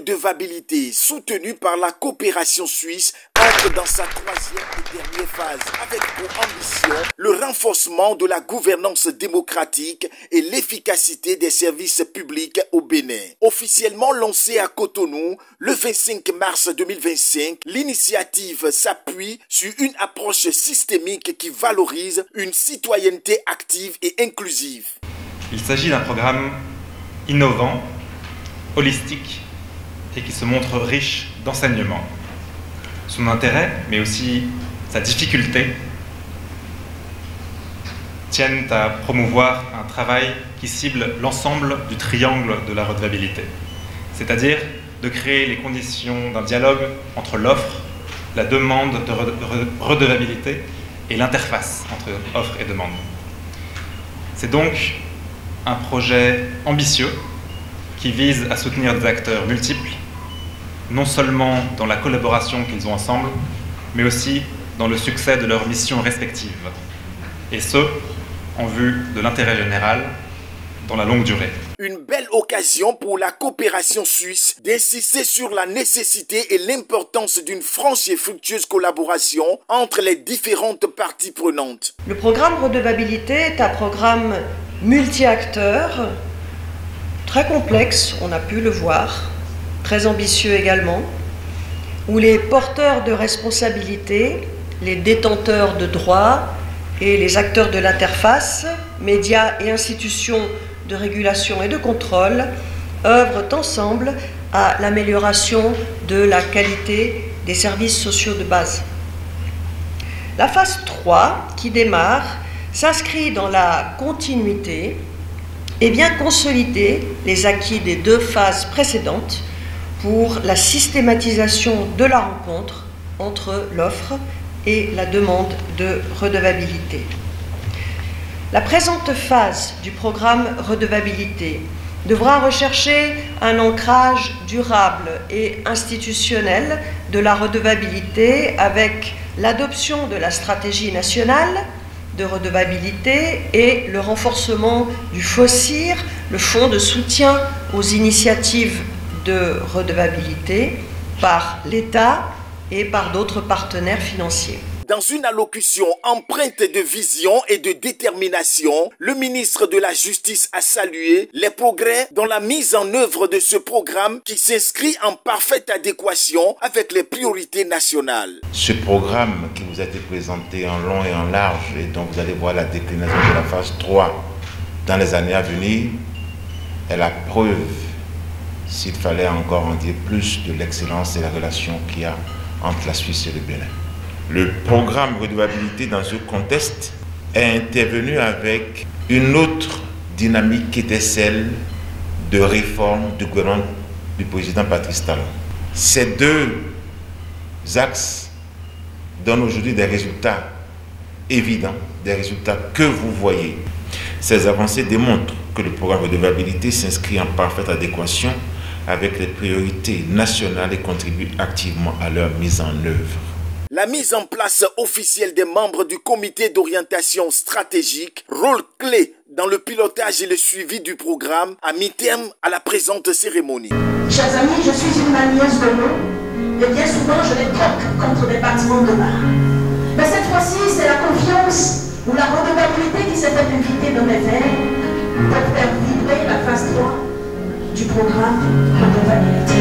redevabilité soutenu par la coopération suisse entre dans sa troisième et dernière phase avec pour ambition le renforcement de la gouvernance démocratique et l'efficacité des services publics au Bénin. Officiellement lancée à Cotonou le 25 mars 2025, l'initiative s'appuie sur une approche systémique qui valorise une citoyenneté active et inclusive. Il s'agit d'un programme innovant, holistique et qui se montre riche d'enseignements. Son intérêt, mais aussi sa difficulté, tiennent à promouvoir un travail qui cible l'ensemble du triangle de la redevabilité, c'est-à-dire de créer les conditions d'un dialogue entre l'offre, la demande de redevabilité et l'interface entre offre et demande. C'est donc un projet ambitieux qui vise à soutenir des acteurs multiples, non seulement dans la collaboration qu'ils ont ensemble, mais aussi dans le succès de leurs missions respectives, et ce, en vue de l'intérêt général dans la longue durée. Une belle occasion pour la coopération suisse d'insister sur la nécessité et l'importance d'une franche et fructueuse collaboration entre les différentes parties prenantes. Le programme Redevabilité est un programme multi-acteurs, très complexe, on a pu le voir, très ambitieux également, où les porteurs de responsabilités, les détenteurs de droits et les acteurs de l'interface, médias et institutions de régulation et de contrôle, œuvrent ensemble à l'amélioration de la qualité des services sociaux de base. La phase 3, qui démarre, s'inscrit dans la continuité et vient consolider les acquis des deux phases précédentes pour la systématisation de la rencontre entre l'offre et la demande de redevabilité. La présente phase du programme Redevabilité devra rechercher un ancrage durable et institutionnel de la redevabilité avec l'adoption de la stratégie nationale de redevabilité et le renforcement du FOSIR, le Fonds de soutien aux initiatives de redevabilité, par l'État et par d'autres partenaires financiers. Dans une allocution empreinte de vision et de détermination, le ministre de la Justice a salué les progrès dans la mise en œuvre de ce programme qui s'inscrit en parfaite adéquation avec les priorités nationales. Ce programme qui vous a été présenté en long et en large et dont vous allez voir la déclinaison de la phase 3 dans les années à venir est la preuve, s'il fallait encore en dire plus, de l'excellence et la relation qu'il y a entre la Suisse et le Bénin. Le programme Redevabilité dans ce contexte est intervenu avec une autre dynamique qui était celle de réforme du gouvernement du président Patrice Talon. Ces deux axes donnent aujourd'hui des résultats évidents, des résultats que vous voyez. Ces avancées démontrent que le programme Redevabilité s'inscrit en parfaite adéquation avec les priorités nationales et contribue activement à leur mise en œuvre. La mise en place officielle des membres du comité d'orientation stratégique, rôle clé dans le pilotage et le suivi du programme, a mis terme à la présente cérémonie. Chers amis, je suis une manieuse de mots et bien souvent je les troque contre des bâtiments de bar. Mais cette fois-ci, c'est la confiance ou la redevabilité qui s'est fait inviter dans mes veines pour faire vibrer la phase 3 du programme Redevabilité.